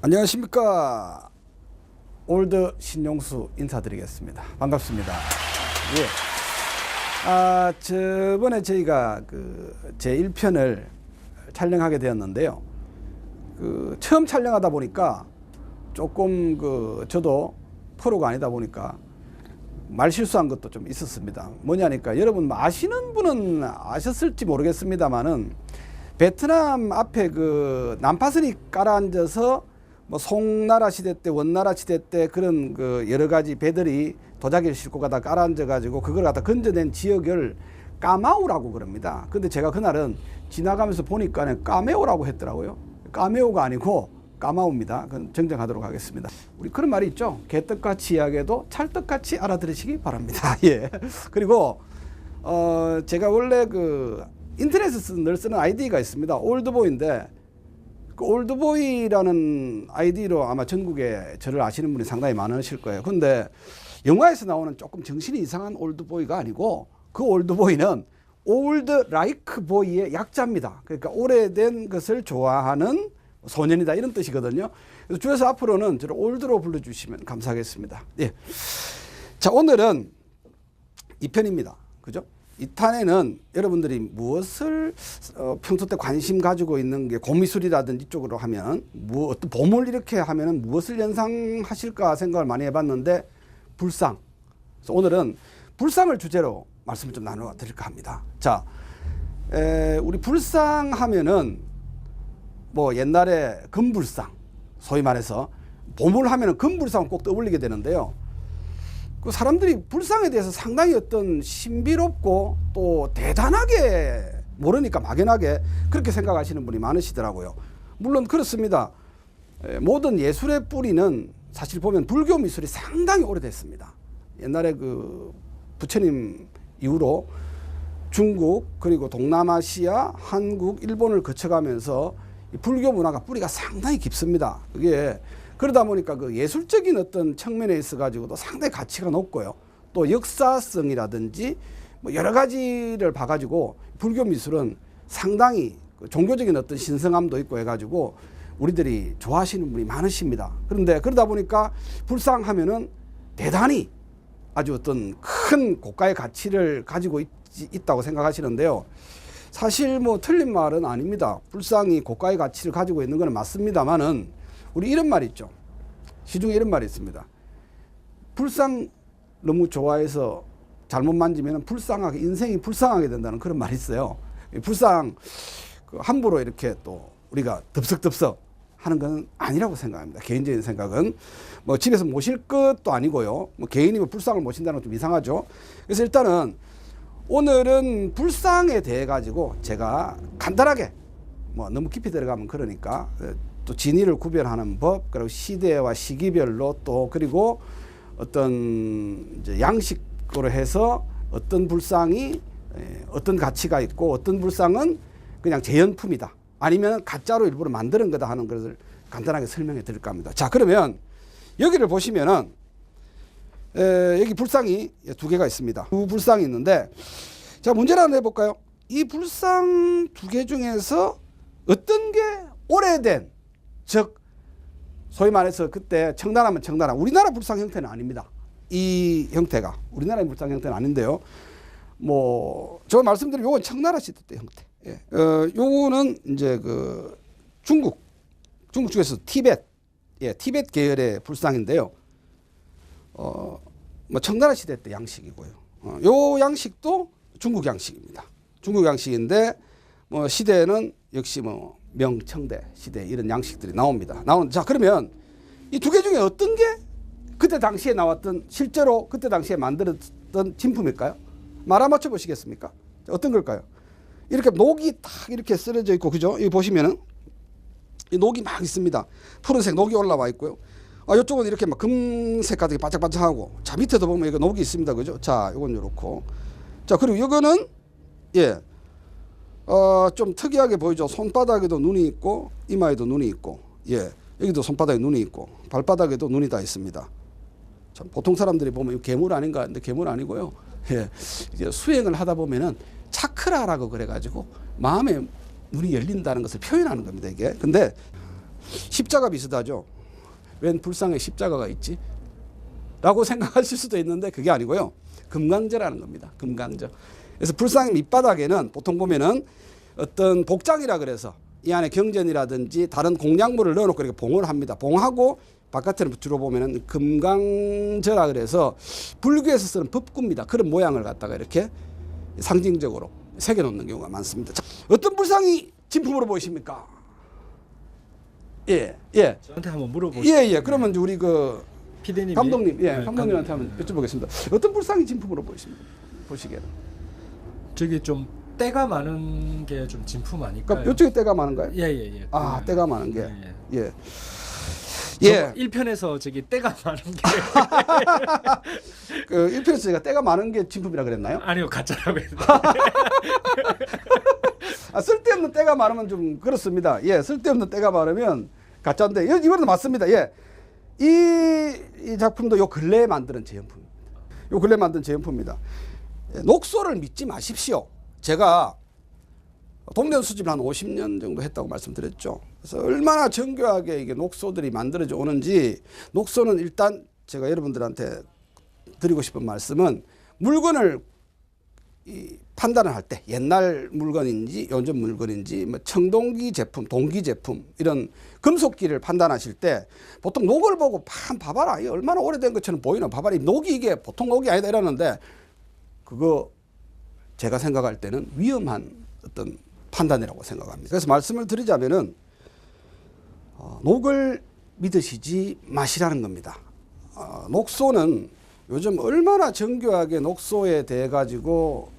안녕하십니까. 올드 신용수 인사드리겠습니다. 반갑습니다. 예. 저번에 저희가 제 1편을 촬영하게 되었는데요. 처음 촬영하다 보니까 조금 저도 프로가 아니다 보니까 말 실수한 것도 좀 있었습니다. 뭐냐니까 여러분 아시는 분은 아셨을지 모르겠습니다만은 베트남 앞에 난파선이 깔아앉아서 뭐 송나라 시대 때 원나라 시대 때 그런 여러 가지 배들이 도자기를 싣고 가다 깔아앉아 가지고 그걸 갖다 건져낸 지역을 까마우라고 그럽니다. 근데 제가 그날은 지나가면서 보니까 까메오라고 했더라고요. 까메오가 아니고 까마우입니다. 그건 정정하도록 하겠습니다. 우리 그런 말이 있죠. 개떡같이 이야기해도 찰떡같이 알아들으시기 바랍니다. 예. 그리고 제가 원래 인터넷에서 늘 쓰는 아이디가 있습니다. 올드보이인데 올드보이라는 아이디로 아마 전국에 저를 아시는 분이 상당히 많으실 거예요. 근데 영화에서 나오는 조금 정신이 이상한 올드보이가 아니고 그 올드보이는 올드 라이크 보이의 약자입니다. 그러니까 오래된 것을 좋아하는 소년이다 이런 뜻이거든요. 그래서 주에서 앞으로는 저를 올드로 불러주시면 감사하겠습니다. 예. 자, 오늘은 2편입니다. 그죠? 2탄에는 여러분들이 무엇을 평소 때 관심 가지고 있는 게 고미술이라든지 이쪽으로 하면 어떤 봄을 이렇게 하면은 무엇을 연상하실까 생각을 많이 해봤는데 불상. 그래서 오늘은 불상을 주제로 말씀을 좀 나눠 드릴까 합니다. 자, 우리 불상 하면은 뭐 옛날에 금불상, 소위 말해서 봄을 하면은 금불상을 꼭 떠올리게 되는데요. 사람들이 불상에 대해서 상당히 어떤 신비롭고 또 대단하게 모르니까 막연하게 그렇게 생각하시는 분이 많으시더라고요. 물론 그렇습니다. 모든 예술의 뿌리는 사실 보면 불교 미술이 상당히 오래됐습니다. 옛날에 부처님 이후로 중국 그리고 동남아시아, 한국, 일본을 거쳐가면서 불교 문화가 뿌리가 상당히 깊습니다. 그게 그러다 보니까 예술적인 어떤 측면에 있어 가지고도 상당히 가치가 높고요. 또 역사성이라든지 뭐 여러 가지를 봐가지고 불교 미술은 상당히 종교적인 어떤 신성함도 있고 해가지고 우리들이 좋아하시는 분이 많으십니다. 그런데 그러다 보니까 불상하면은 대단히 아주 어떤 큰 고가의 가치를 가지고 있다고 생각하시는데요. 사실 뭐 틀린 말은 아닙니다. 불상이 고가의 가치를 가지고 있는 건 맞습니다만은 우리 이런 말이 있죠. 시중에 이런 말이 있습니다. 불상 너무 좋아해서 잘못 만지면 불쌍하게 인생이 불쌍하게 된다는 그런 말이 있어요. 불상 함부로 이렇게 또 우리가 덥석덥석 하는 건 아니라고 생각합니다. 개인적인 생각은 뭐 집에서 모실 것도 아니고요. 뭐 개인이 불상을 모신다는 건 좀 이상하죠. 그래서 일단은 오늘은 불상에 대해 가지고 제가 간단하게 뭐 너무 깊이 들어가면 그러니까 또 진위를 구별하는 법, 그리고 시대와 시기별로 또 그리고 어떤 이제 양식으로 해서 어떤 불상이 어떤 가치가 있고 어떤 불상은 그냥 재현품이다. 아니면 가짜로 일부러 만드는 거다 하는 것을 간단하게 설명해 드릴까 합니다. 자, 그러면 여기를 보시면은 여기 불상이 두 개가 있습니다. 두 불상이 있는데 자, 문제를 하나 해볼까요? 이 불상 두 개 중에서 어떤 게 오래된 즉 소위 말해서 그때 청나라면 청나라 우리나라 불상 형태는 아닙니다. 이 형태가 우리나라의 불상 형태는 아닌데요. 뭐 제가 말씀드린 요건 청나라 시대 때 형태. 예. 요거는 이제 중국 중에서 티벳, 티벳 계열의 불상인데요. 뭐 청나라 시대 때 양식이고요. 요 양식도 중국 양식입니다. 중국 양식인데 뭐 시대는 역시 뭐 명청대 시대 이런 양식들이 나옵니다. 자, 그러면 이 두 개 중에 어떤 게 그때 당시에 나왔던 실제로 그때 당시에 만들었던 진품일까요? 말 맞춰 보시겠습니까? 어떤 걸까요? 이렇게 녹이 탁 이렇게 쓰러져 있고 그죠? 여기 보시면은 이 녹이 막 있습니다. 푸른색 녹이 올라와 있고요. 이쪽은 이렇게 막 금색 같은 게 반짝반짝하고 자, 밑에도 보면 이거 녹이 있습니다. 그죠? 자, 이건 이렇고 자, 그리고 이거는 좀 특이하게 보이죠. 손바닥에도 눈이 있고 이마에도 눈이 있고 여기도 손바닥에 눈이 있고 발바닥에도 눈이 다 있습니다. 참 보통 사람들이 보면 이거 괴물 아닌가 하는데 괴물 아니고요. 이제 수행을 하다 보면은 차크라라고 그래가지고 마음에 눈이 열린다는 것을 표현하는 겁니다. 이게 근데 십자가 비슷하죠. 웬 불상에 십자가가 있지? 라고 생각하실 수도 있는데 그게 아니고요. 금강저라는 겁니다. 금강저. 그래서 불상 밑바닥에는 보통 보면은 어떤 복장이라 그래서 이 안에 경전이라든지 다른 공약물을 넣어놓고 이렇게 봉을 합니다. 봉하고 바깥에는 주로 보면은 금강저라 그래서 불교에서 쓰는 법구입니다. 그런 모양을 갖다가 이렇게 상징적으로 새겨놓는 경우가 많습니다. 자, 어떤 불상이 진품으로 보이십니까? 예, 예. 저한테 한번 물어보시죠. 예, 예. 그러면 이제 우리 그 피디님이 감독님, 예, 네, 감독님한테 한번 여쭤보겠습니다. 어떤 불상이 진품으로 보이십니까? 보시기에는. 저기 좀 때가 많은 게 좀 진품 아닐까요? 그러니까 이쪽에 때가 많은가요? 예예예. 아, 때가 많은 게. 예. 예. 예. 1편에서 저기 때가 많은 게 그 1편에서 제가 때가 많은 게 진품이라 그랬나요? 아니요 가짜라고 했는데. 아, 쓸데없는 때가 많으면 좀 그렇습니다. 예, 쓸데없는 때가 많으면 가짜인데 이번에도 맞습니다. 예. 이 작품도 요 근래에 만드는 제형품입니다. 요 근래에 만든 제형품입니다. 예, 녹소를 믿지 마십시오. 제가 동전 수집을 한 50년 정도 했다고 말씀드렸죠. 그래서 얼마나 정교하게 이게 녹소들이 만들어져 오는지, 녹소는 일단 제가 여러분들한테 드리고 싶은 말씀은 물건을 판단을 할 때 옛날 물건인지 요즘 물건인지 뭐 청동기 제품, 동기 제품 이런 금속기를 판단하실 때 보통 녹을 보고 봐봐라 이 얼마나 오래된 것처럼 보이나 봐봐라 이 녹이 이게 보통 녹이 아니다 이러는데 그거 제가 생각할 때는 위험한 어떤 판단이라고 생각합니다. 그래서 말씀을 드리자면은 녹을 믿으시지 마시라는 겁니다. 녹소는 요즘 얼마나 정교하게 녹소에 대해 가지고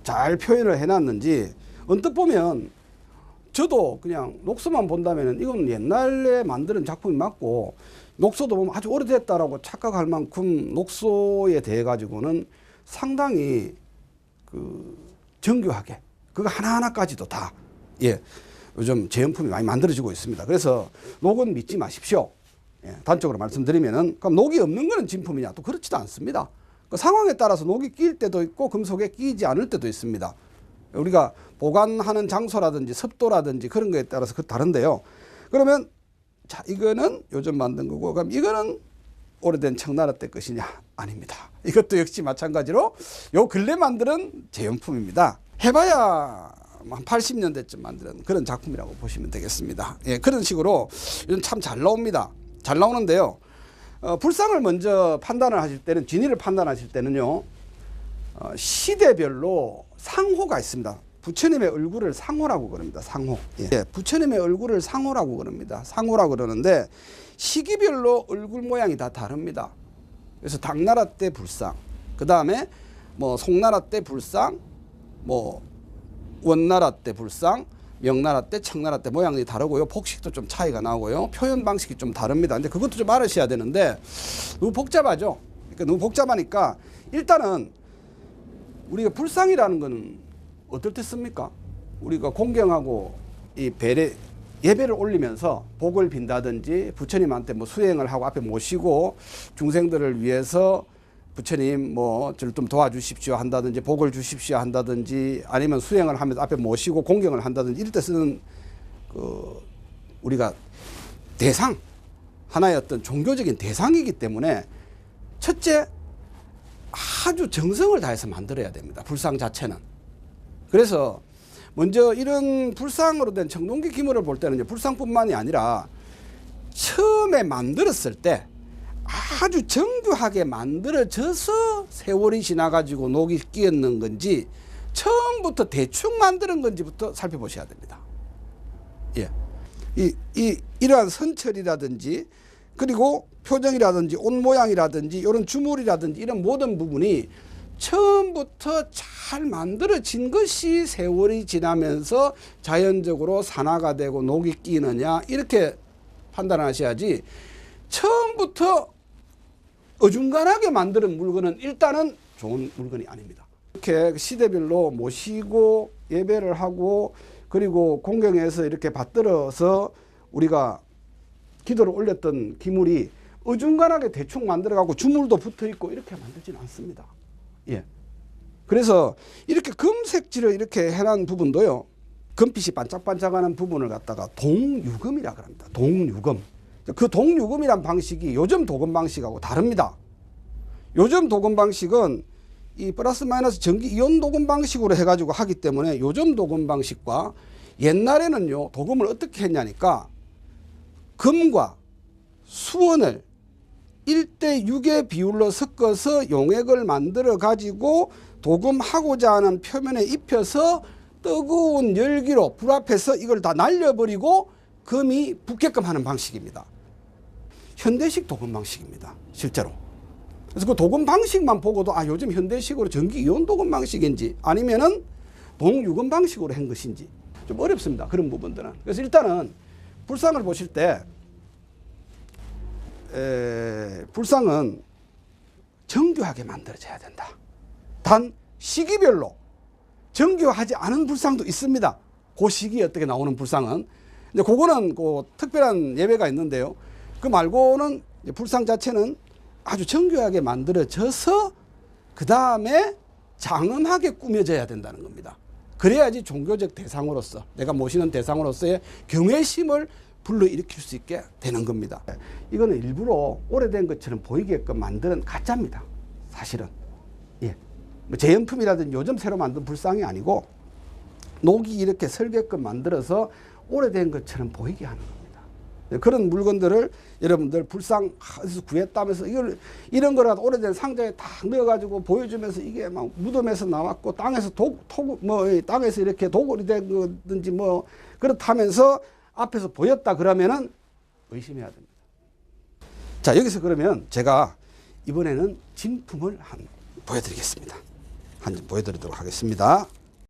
잘 표현을 해놨는지 언뜻 보면 저도 그냥 녹소만 본다면은 이건 옛날에 만드는 작품이 맞고 녹소도 보면 아주 오래됐다라고 착각할 만큼 녹소에 대해 가지고는 상당히 정교하게 그거 하나하나까지도 다 예, 요즘 제형품이 많이 만들어지고 있습니다. 그래서 녹은 믿지 마십시오. 예, 단적으로 말씀드리면은 그럼 녹이 없는 거는 진품이냐? 또 그렇지도 않습니다. 그 상황에 따라서 녹이 끼일 때도 있고 금속에 끼이지 않을 때도 있습니다. 우리가 보관하는 장소라든지 습도라든지 그런 거에 따라서 다른데요. 그러면 자 이거는 요즘 만든 거고 그럼 이거는 오래된 청나라 때 것이냐? 아닙니다. 이것도 역시 마찬가지로 요 근래 만드는 제형품입니다. 해봐야 한 80년대쯤 만드는 그런 작품이라고 보시면 되겠습니다. 예, 그런 식으로 이건 참 잘 나옵니다. 잘 나오는데요. 불상을 먼저 판단을 하실 때는 진위를 판단하실 때는요. 시대별로 상호가 있습니다. 부처님의 얼굴을 상호라고 그럽니다. 상호. 예, 부처님의 얼굴을 상호라고 그럽니다. 상호라고 그러는데 시기별로 얼굴 모양이 다 다릅니다. 그래서 당나라 때 불상, 그 다음에 뭐 송나라 때 불상, 뭐 원나라 때 불상, 명나라 때, 청나라 때 모양이 다르고요. 복식도 좀 차이가 나고요. 표현 방식이 좀 다릅니다. 근데 그것도 좀 알으셔야 되는데 너무 복잡하죠. 그러니까 너무 복잡하니까 일단은 우리가 불상이라는 거는 어떨 때 씁니까? 우리가 공경하고 이 예배를 올리면서 복을 빈다든지 부처님한테 뭐 수행을 하고 앞에 모시고 중생들을 위해서 부처님 뭐 저를 좀 도와주십시오 한다든지 복을 주십시오 한다든지 아니면 수행을 하면서 앞에 모시고 공경을 한다든지 이럴 때 쓰는 우리가 대상 하나의 어떤 종교적인 대상이기 때문에 첫째 아주 정성을 다해서 만들어야 됩니다. 불상 자체는. 그래서 먼저 이런 불상으로 된 청동기 기물을 볼 때는 이제 불상뿐만이 아니라 처음에 만들었을 때 아주 정교하게 만들어져서 세월이 지나가지고 녹이 끼었는 건지 처음부터 대충 만드는 건지부터 살펴보셔야 됩니다. 예. 이러한 선철이라든지 그리고 표정이라든지 옷 모양이라든지 이런 주물이라든지 이런 모든 부분이 처음부터 잘 만들어진 것이 세월이 지나면서 자연적으로 산화가 되고 녹이 끼느냐 이렇게 판단하셔야지 처음부터 어중간하게 만드는 물건은 일단은 좋은 물건이 아닙니다. 이렇게 시대별로 모시고 예배를 하고 그리고 공경에서 이렇게 받들어서 우리가 기도를 올렸던 기물이 어중간하게 대충 만들어가고 주물도 붙어 있고 이렇게 만들지는 않습니다. 예. 그래서 이렇게 금색질을 이렇게 해놓은 부분도요. 금빛이 반짝반짝하는 부분을 갖다가 동유금이라고 합니다. 동유금. 그 동유금이란 방식이 요즘 도금 방식하고 다릅니다. 요즘 도금 방식은 이 플러스 마이너스 전기 이온 도금 방식으로 해가지고 하기 때문에 요즘 도금 방식과 옛날에는요 도금을 어떻게 했냐니까 금과 수원을 1대6의 비율로 섞어서 용액을 만들어 가지고 도금하고자 하는 표면에 입혀서 뜨거운 열기로 불 앞에서 이걸 다 날려버리고 금이 붙게끔 하는 방식입니다. 현대식 도금 방식입니다. 실제로. 그래서 그 도금 방식만 보고도 아 요즘 현대식으로 전기 이온 도금 방식인지 아니면은 동유금 방식으로 한 것인지 좀 어렵습니다. 그런 부분들은. 그래서 일단은 불상을 보실 때 불상은 정교하게 만들어져야 된다. 단 시기별로 정교하지 않은 불상도 있습니다. 그 시기에 어떻게 나오는 불상은 이제 그거는 그 특별한 예외가 있는데요. 그 말고는 불상 자체는 아주 정교하게 만들어져서 그 다음에 장엄하게 꾸며져야 된다는 겁니다. 그래야지 종교적 대상으로서 내가 모시는 대상으로서의 경외심을 불러일으킬 수 있게 되는 겁니다. 이거는 일부러 오래된 것처럼 보이게끔 만드는 가짜입니다. 사실은. 예. 뭐 재현품이라든지 요즘 새로 만든 불상이 아니고 녹이 이렇게 설게끔 만들어서 오래된 것처럼 보이게 하는 겁니다. 그런 물건들을 여러분들 불상에서 구했다면서 이런 거라도 오래된 상자에 딱 넣어가지고 보여주면서 이게 막 무덤에서 나왔고 땅에서 땅에서 이렇게 도굴이 된 거든지 뭐 그렇다면서 앞에서 보였다 그러면은 의심해야 됩니다. 자, 여기서 그러면 제가 이번에는 진품을 보여드리겠습니다. 한 점 보여드리도록 하겠습니다.